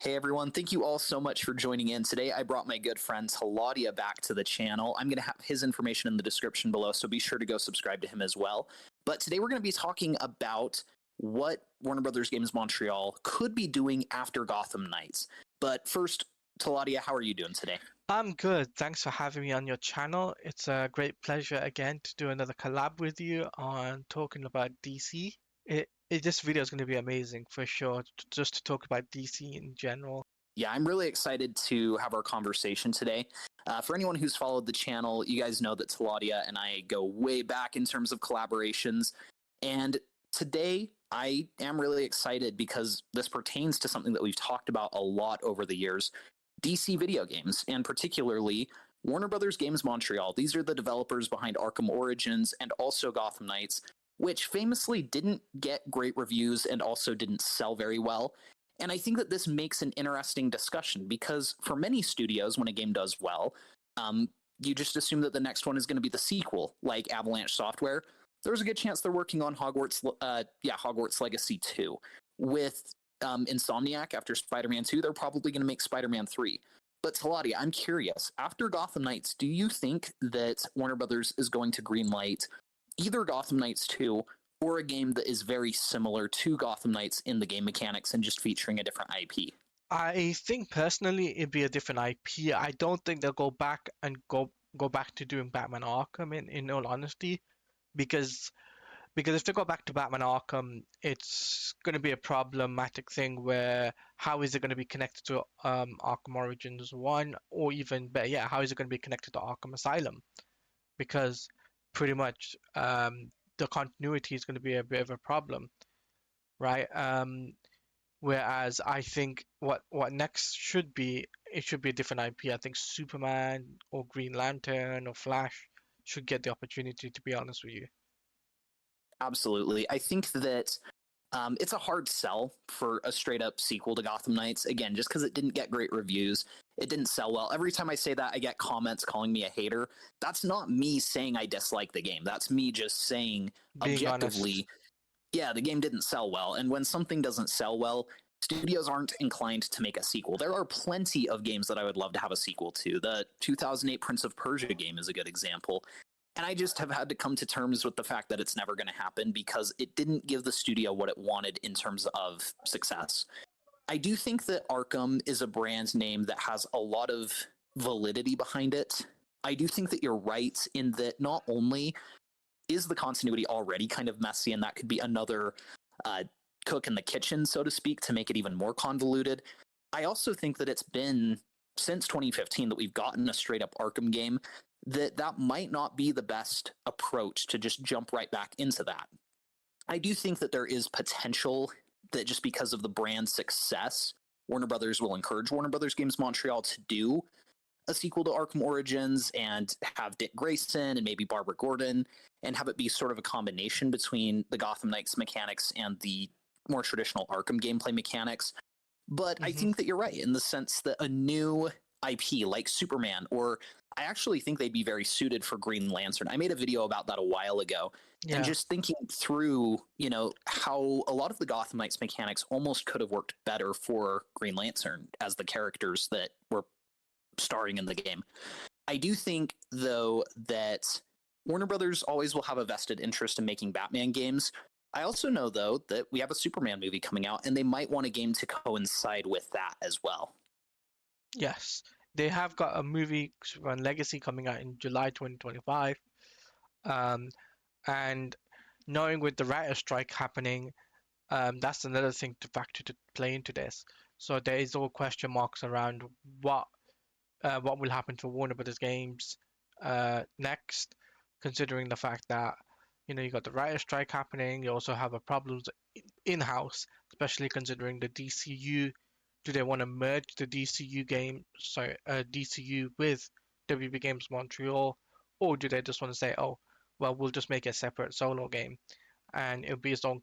Hey everyone, thank you all so much for joining in. Today I brought my good friend Teladia back to the channel. I'm going to have his information in the description below, so be sure to go subscribe to him as well. But today we're going to be talking about what Warner Brothers Games Montreal could be doing after Gotham Knights. But first, Teladia, how are you doing today? I'm good. Thanks for having me on your channel. It's a great pleasure again to do another collab with you on talking about DC. This video is going to be amazing for sure, just to talk about DC in general. Yeah, I'm really excited to have our conversation today. For anyone who's followed the channel, you guys know that Teladia and I go way back in terms of collaborations. And today I am really excited because this pertains to something that we've talked about a lot over the years, DC video games, and particularly Warner Brothers Games Montreal. These are the developers behind Arkham Origins and also Gotham Knights, which famously didn't get great reviews and also didn't sell very well. And I think that this makes an interesting discussion because for many studios, when a game does well, you just assume that the next one is going to be the sequel, like Avalanche Software. There's a good chance they're working on Hogwarts Legacy 2. With Insomniac, after Spider-Man 2, they're probably going to make Spider-Man 3. But Teladia, I'm curious, after Gotham Knights, do you think that Warner Brothers is going to greenlight either Gotham Knights 2 or a game that is very similar to Gotham Knights in the game mechanics and just featuring a different IP? I think personally it'd be a different IP. I don't think they'll go back and go back to doing Batman Arkham in all honesty, because if they go back to Batman Arkham, it's going to be a problematic thing where how is it going to be connected to Arkham Origins 1, or even better, yeah, how is it going to be connected to Arkham Asylum? Because pretty much the continuity is going to be a bit of a problem, right? Whereas I think what next should be, it should be a different IP. I think Superman or Green Lantern or Flash should get the opportunity, to be honest with you. Absolutely. I think that it's a hard sell for a straight up sequel to Gotham Knights. Again, just because it didn't get great reviews, it didn't sell well. Every time I say that, I get comments calling me a hater. That's not me saying I dislike the game. That's me just saying Being objectively, honest. yeah, the game didn't sell well. And when something doesn't sell well, studios aren't inclined to make a sequel. There are plenty of games that I would love to have a sequel to. The 2008 Prince of Persia game is a good example. And I just have had to come to terms with the fact that it's never going to happen because it didn't give the studio what it wanted in terms of success. I do think that Arkham is a brand name that has a lot of validity behind it. I do think that you're right in that not only is the continuity already kind of messy, and that could be another cook in the kitchen, so to speak, to make it even more convoluted. I also think that it's been since 2015 that we've gotten a straight up Arkham game, that might not be the best approach to just jump right back into that. I do think that there is potential that just because of the brand success, Warner Brothers will encourage Warner Brothers Games Montreal to do a sequel to Arkham Origins and have Dick Grayson and maybe Barbara Gordon and have it be sort of a combination between the Gotham Knights mechanics and the more traditional Arkham gameplay mechanics. But I think that you're right in the sense that a new IP like Superman, or I actually think they'd be very suited for Green Lantern. I made a video about that a while ago, and just thinking through, how a lot of the Gotham Knights mechanics almost could have worked better for Green Lantern as the characters that were starring in the game. I do think, though, that Warner Brothers always will have a vested interest in making Batman games. I also know, though, that we have a Superman movie coming out, and they might want a game to coincide with that as well. Yes, they have got a movie, Superman Legacy, coming out in July 2025. And knowing with the writer strike happening, that's another thing to factor to play into this. So there is all question marks around what will happen to Warner Brothers Games next, considering the fact that you got the writer strike happening. You also have a problems in-house, especially considering the DCU. Do they want to merge the DCU with WB Games Montreal, or do they just want to say, oh, well, we'll just make a separate solo game, and it'll be its own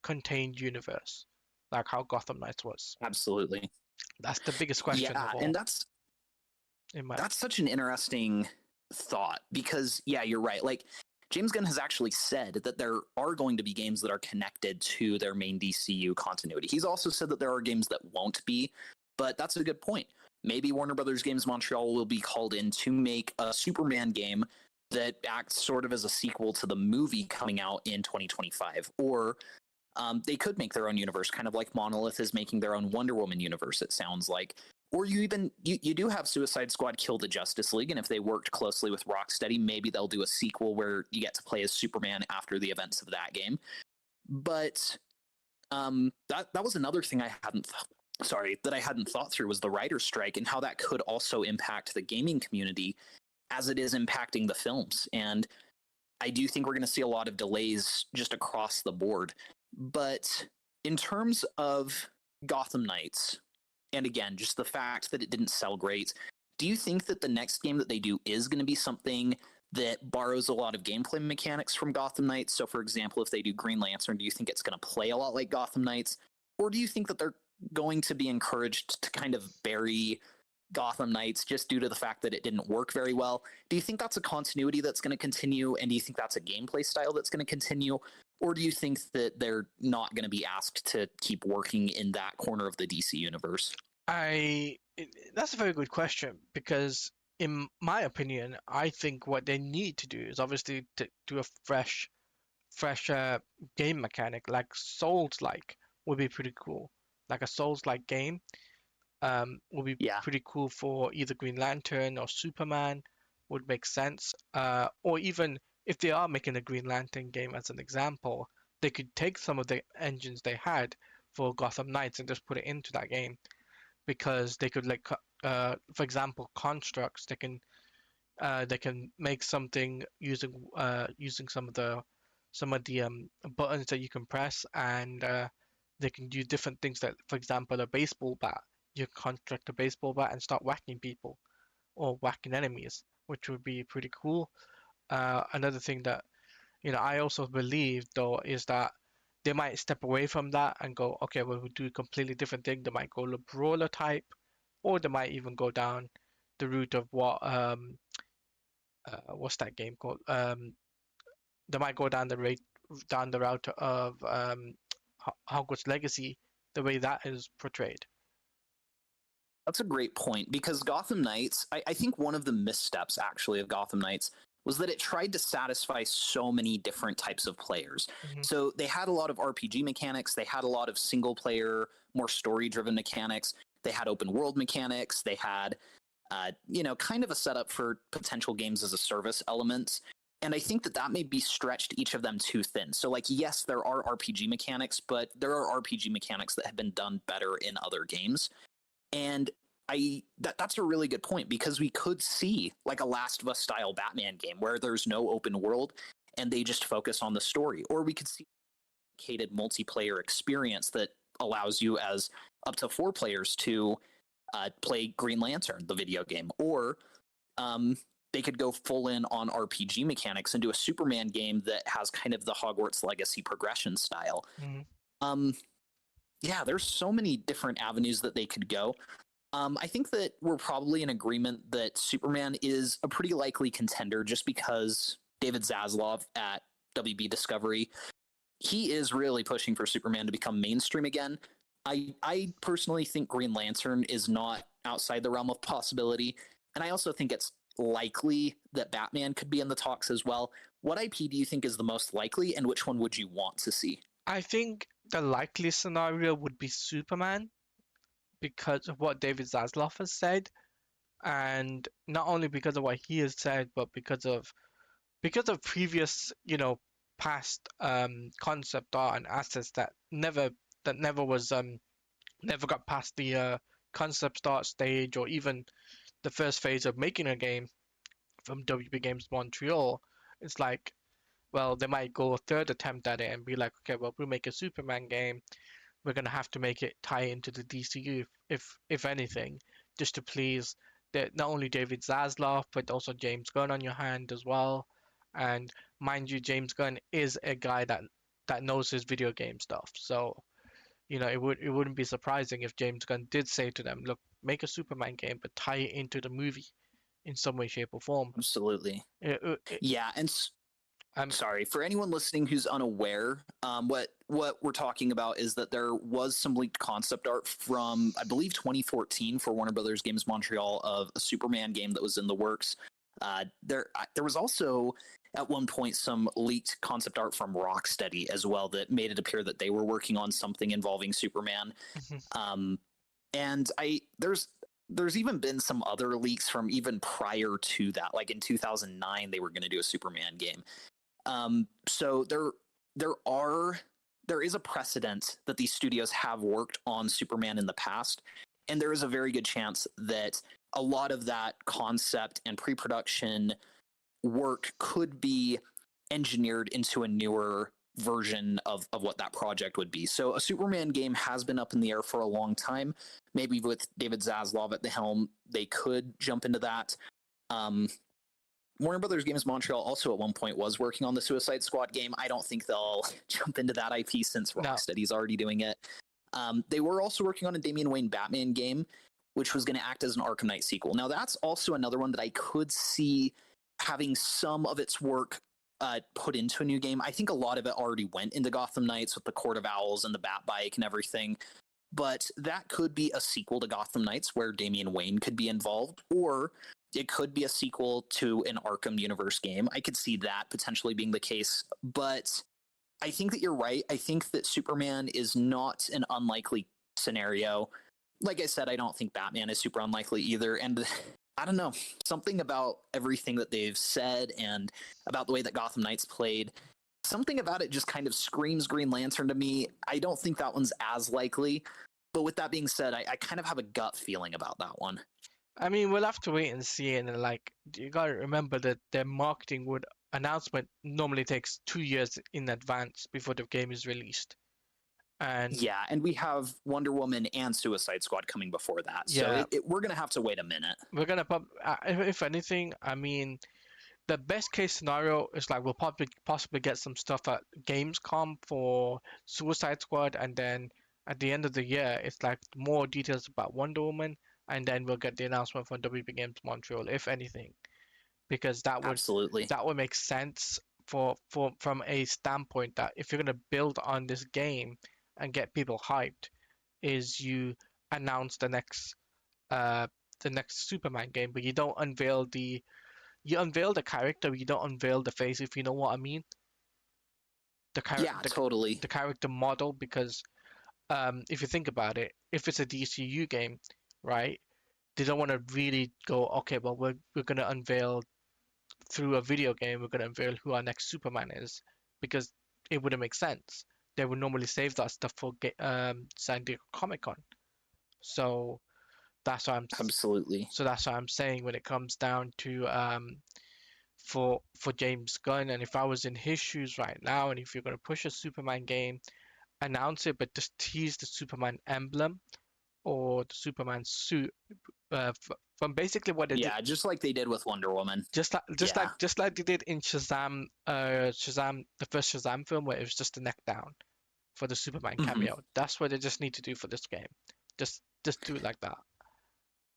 contained universe, like how Gotham Knights was. Absolutely, that's the biggest question. Yeah, and that's such an interesting thought because, yeah, you're right. Like, James Gunn has actually said that there are going to be games that are connected to their main DCU continuity. He's also said that there are games that won't be, but that's a good point. Maybe Warner Brothers Games Montreal will be called in to make a Superman game that acts sort of as a sequel to the movie coming out in 2025. Or they could make their own universe, kind of like Monolith is making their own Wonder Woman universe, it sounds like. Or you do have Suicide Squad Kill the Justice League, and if they worked closely with Rocksteady, maybe they'll do a sequel where you get to play as Superman after the events of that game. But that was another thing I hadn't thought through, was the writer's strike and how that could also impact the gaming community as it is impacting the films. And I do think we're going to see a lot of delays just across the board. But in terms of Gotham Knights, and again, just the fact that it didn't sell great, do you think that the next game that they do is going to be something that borrows a lot of gameplay mechanics from Gotham Knights? So, for example, if they do Green Lantern, do you think it's going to play a lot like Gotham Knights? Or do you think that they're going to be encouraged to kind of bury Gotham Knights just due to the fact that it didn't work very well? Do you think that's a continuity that's going to continue? And do you think that's a gameplay style that's going to continue? Or do you think that they're not going to be asked to keep working in that corner of the DC universe? That's a very good question, because in my opinion, I think what they need to do is obviously to do a fresh game mechanic, like Souls-like would be pretty cool. Like a Souls-like game would be pretty cool for either Green Lantern or Superman, would make sense. Or even if they are making a Green Lantern game as an example, they could take some of the engines they had for Gotham Knights and just put it into that game, because they could, like, for example, constructs. They can make something using some of the buttons that you can press, and they can do different things. That, for example, a baseball bat. You construct a baseball bat and start whacking people or whacking enemies, which would be pretty cool. Another thing that I also believe, though, is that they might step away from that and go, okay, well, we'll do a completely different thing. They might go the brawler type, or they might even go down the route of what's that game called? They might go down the route of Hogwarts Legacy, the way that is portrayed. That's a great point, because Gotham Knights, I think one of the missteps actually of Gotham Knights was that it tried to satisfy so many different types of players. Mm-hmm. So they had a lot of RPG mechanics, they had a lot of single player, more story driven mechanics, they had open world mechanics, they had kind of a setup for potential games as a service elements. And I think that may be stretched each of them too thin. So, like, yes, there are RPG mechanics, but there are RPG mechanics that have been done better in other games. And that's a really good point, because we could see like a Last of Us style Batman game where there's no open world and they just focus on the story. Or we could see a dedicated multiplayer experience that allows you as up to 4 players to play Green Lantern, the video game. Or they could go full in on RPG mechanics and do a Superman game that has kind of the Hogwarts Legacy progression style. Mm-hmm. Yeah, there's so many different avenues that they could go. I think that we're probably in agreement that Superman is a pretty likely contender, just because David Zaslav at WB Discovery, he is really pushing for Superman to become mainstream again. I personally think Green Lantern is not outside the realm of possibility, and I also think it's likely that Batman could be in the talks as well. What IP do you think is the most likely, and which one would you want to see? I think the likely scenario would be Superman, because of what David Zaslav has said, and not only because of what he has said, but because of previous, past concept art and assets that never got past the concept art stage, or even the first phase of making a game from WB Games Montreal. It's like, well, they might go a third attempt at it and be like, okay, well, we'll make a Superman game. We're gonna have to make it tie into the DCU, if anything, just to please not only David Zaslav, but also James Gunn on your hand as well. And mind you, James Gunn is a guy that knows his video game stuff. So, it wouldn't be surprising if James Gunn did say to them, look, make a Superman game, but tie it into the movie in some way, shape, or form. Absolutely. Yeah, and Sorry, for anyone listening who's unaware, what we're talking about is that there was some leaked concept art from, I believe, 2014 for Warner Brothers Games Montreal of a Superman game that was in the works. There was also at one point some leaked concept art from Rocksteady as well that made it appear that they were working on something involving Superman. And there's even been some other leaks from even prior to that, like in 2009 they were going to do a Superman game. So there is a precedent that these studios have worked on Superman in the past, and there is a very good chance that a lot of that concept and pre-production work could be engineered into a newer version of what that project would be. So a Superman game has been up in the air for a long time. Maybe with David Zaslav at the helm, they could jump into that. Warner Brothers Games Montreal also at one point was working on the Suicide Squad game. I don't think they'll jump into that IP since Rocksteady's already doing it. They were also working on a Damian Wayne Batman game, which was going to act as an Arkham Knight sequel. Now, that's also another one that I could see having some of its work put into a new game. I think a lot of it already went into Gotham Knights with the Court of Owls and the Bat Bike and everything. But that could be a sequel to Gotham Knights where Damian Wayne could be involved, or it could be a sequel to an Arkham universe game. I could see that potentially being the case, but I think that you're right. I think that Superman is not an unlikely scenario. Like I said, I don't think Batman is super unlikely either. And I don't know, something about everything that they've said and about the way that Gotham Knights played, something about it just kind of screams Green Lantern to me. I don't think that one's as likely. But with that being said, I kind of have a gut feeling about that one. I mean, we'll have to wait and see. And like, you gotta remember that their marketing announcement normally takes 2 years in advance before the game is released. And yeah, and we have Wonder Woman and Suicide Squad coming before that. Yeah. So we're gonna have to wait a minute. We're gonna if anything, I mean, the best case scenario is like we'll possibly get some stuff at Gamescom for Suicide Squad, and then at the end of the year, it's like more details about Wonder Woman, and then we'll get the announcement from WB Games Montreal, if anything, because that would make sense from a standpoint that if you're gonna build on this game and get people hyped, is you announce the next Superman game, but you don't unveil the character, but you don't unveil the face, if you know what I mean. Totally. The character model, because if you think about it, if it's a DCU game, right, they don't want to really go, okay, well, we're going to unveil through a video game, we're going to unveil who our next Superman is, because it wouldn't make sense. They would normally save that stuff for San Diego Comic-Con. So that's what I'm saying when it comes down to for James Gunn. And if I was in his shoes right now, and if you're going to push a Superman game, announce it, but just tease the Superman emblem or the Superman suit from basically what they did. Yeah, just like they did with Wonder Woman. Just like they did in Shazam, the first Shazam film, where it was just the neck down for the Superman cameo. That's what they just need to do for this game. Just do it like that.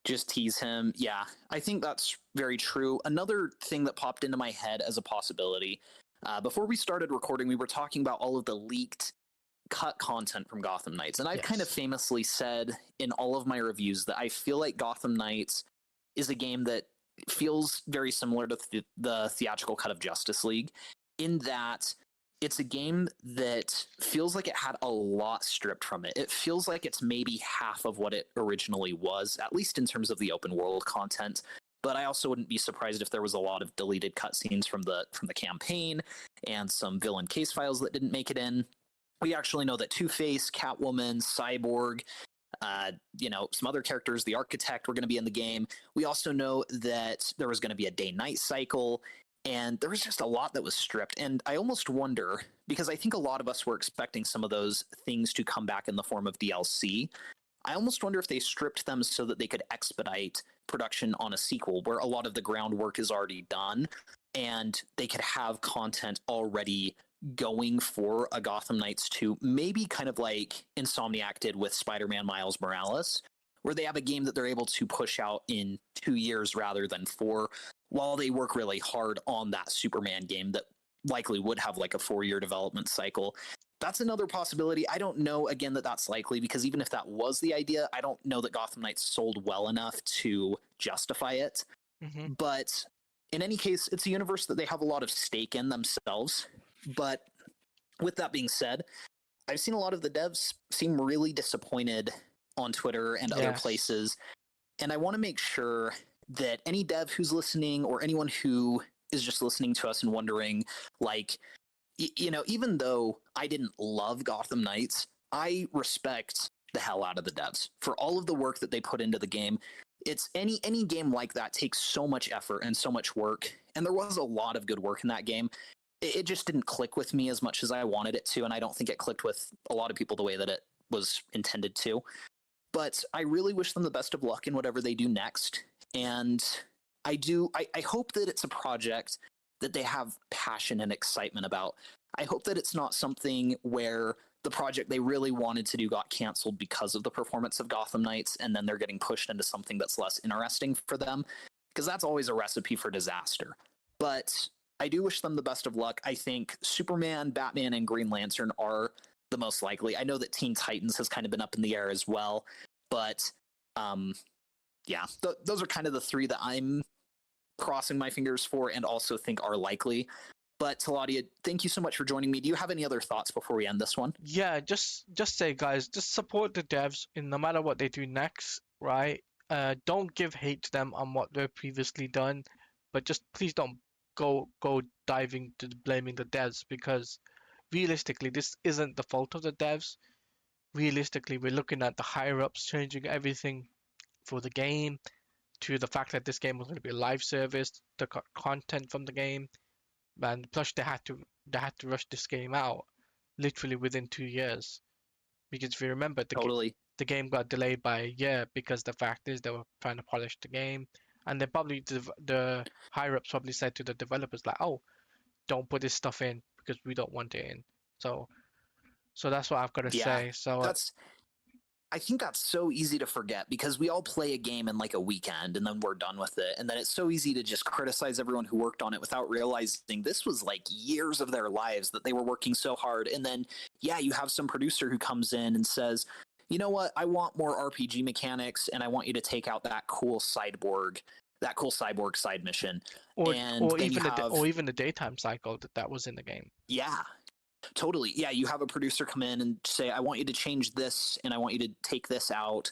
Just tease him. Yeah, I think that's very true. Another thing that popped into my head as a possibility, before we started recording, we were talking about all of the leaked cut content from Gotham Knights. And I've kind of famously said in all of my reviews that I feel like Gotham Knights is a game that feels very similar to the theatrical cut of Justice League, in that it's a game that feels like it had a lot stripped from it. It feels like it's maybe half of what it originally was, at least in terms of the open world content. But I also wouldn't be surprised if there was a lot of deleted cutscenes from the campaign and some villain case files that didn't make it in. We actually know that Two-Face, Catwoman, Cyborg, some other characters, the Architect, were going to be in the game. We also know that there was going to be a day-night cycle, and there was just a lot that was stripped. And I almost wonder, because I think a lot of us were expecting some of those things to come back in the form of DLC, I almost wonder if they stripped them so that they could expedite production on a sequel where a lot of the groundwork is already done, and they could have content already going for a Gotham Knights 2, maybe kind of like Insomniac did with Spider-Man Miles Morales, where they have a game that they're able to push out in 2 years rather than 4, while they work really hard on that Superman game that likely would have like a 4-year development cycle. That's another possibility. I don't know, again, that that's likely, because even if that was the idea, I don't know that Gotham Knights sold well enough to justify it. But in any case, it's a universe that they have a lot of stake in themselves. But with that being said, I've seen a lot of the devs seem really disappointed on Twitter and other places. And I want to make sure that any dev who's listening, or anyone who is just listening to us and wondering, like, even though I didn't love Gotham Knights, I respect the hell out of the devs for all of the work that they put into the game. It's any game like that takes so much effort and so much work, and there was a lot of good work in that game. It just didn't click with me as much as I wanted it to, and I don't think it clicked with a lot of people the way that it was intended to. But I really wish them the best of luck in whatever they do next, and I hope that it's a project that they have passion and excitement about. I hope that it's not something where the project they really wanted to do got canceled because of the performance of Gotham Knights, and then they're getting pushed into something that's less interesting for them, because that's always a recipe for disaster. But I do wish them the best of luck. I think Superman, Batman, and Green Lantern are the most likely. I know that Teen Titans has kind of been up in the air as well, but those are kind of the three that I'm crossing my fingers for and also think are likely. But Teladia, thank you so much for joining me. Do you have any other thoughts before we end this one? Yeah, just say, guys, just support the devs in no matter what they do next, right? Don't give hate to them on what they've previously done, but just please don't go diving to blaming the devs, because realistically, this isn't the fault of the devs. Realistically, we're looking at the higher ups changing everything for the game, to the fact that this game was going to be a live service, the content from the game, and plus they had to rush this game out literally within 2 years, because if you remember, the game got delayed by a year because the fact is they were trying to polish the game, and then probably the higher ups probably said to the developers like, oh, don't put this stuff in because we don't want it in. So that's what I've got to say. So I think that's so easy to forget, because we all play a game in like a weekend and then we're done with it. And then it's so easy to just criticize everyone who worked on it without realizing this was like years of their lives that they were working so hard. And then, you have some producer who comes in and says, you know what, I want more RPG mechanics, and I want you to take out that cool cyborg side mission. Or even the daytime cycle that was in the game. Yeah. Totally. Yeah, you have a producer come in and say, I want you to change this, and I want you to take this out.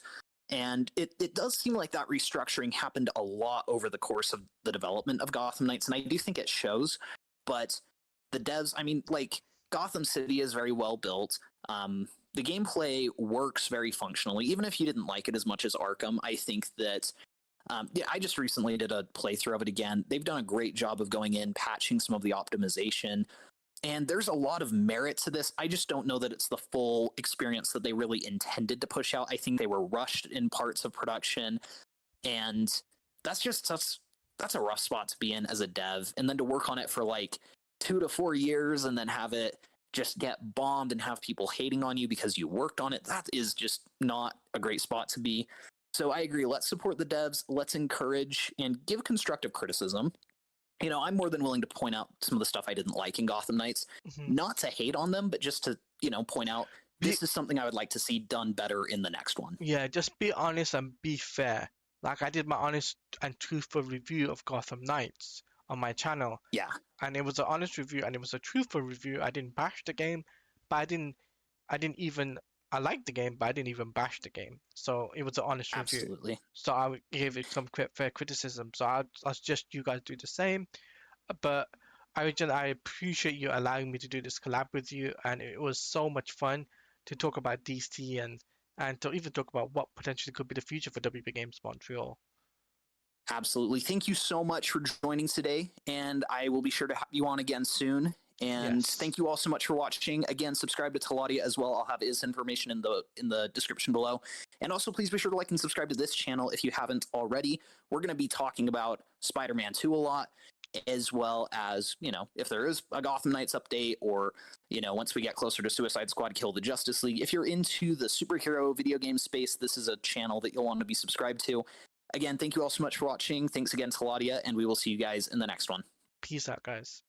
And it does seem like that restructuring happened a lot over the course of the development of Gotham Knights, and I do think it shows. But the devs, I mean, like, Gotham City is very well built. The gameplay works very functionally. Even if you didn't like it as much as Arkham, I think that I just recently did a playthrough of it again. They've done a great job of going in, patching some of the optimization. And there's a lot of merit to this. I just don't know that it's the full experience that they really intended to push out. I think they were rushed in parts of production, and that's a rough spot to be in as a dev. And then to work on it for like 2 to 4 years and then have it just get bombed and have people hating on you because you worked on it, that is just not a great spot to be. So I agree. Let's support the devs. Let's encourage and give constructive criticism. I'm more than willing to point out some of the stuff I didn't like in Gotham Knights, not to hate on them, but just to, point out this is something I would like to see done better in the next one. Yeah, just be honest and be fair. Like, I did my honest and truthful review of Gotham Knights on my channel. Yeah. And it was an honest review and it was a truthful review. I didn't bash the game, but I liked the game, but I didn't even bash the game. So it was an honest review. Absolutely. So I would give it some fair criticism. So I suggest you guys do the same. But I appreciate you allowing me to do this collab with you, and it was so much fun to talk about DC and to even talk about what potentially could be the future for WB Games Montreal. Absolutely. Thank you so much for joining today, and I will be sure to have you on again soon. And thank you all so much for watching. Again, subscribe to Teladia as well. I'll have his information in the description below. And also, please be sure to like and subscribe to this channel if you haven't already. We're going to be talking about Spider-Man 2 a lot, as well as, if there is a Gotham Knights update, or, once we get closer to Suicide Squad Kill the Justice League. If you're into the superhero video game space, this is a channel that you'll want to be subscribed to. Again, thank you all so much for watching. Thanks again, Teladia, and we will see you guys in the next one. Peace out, guys.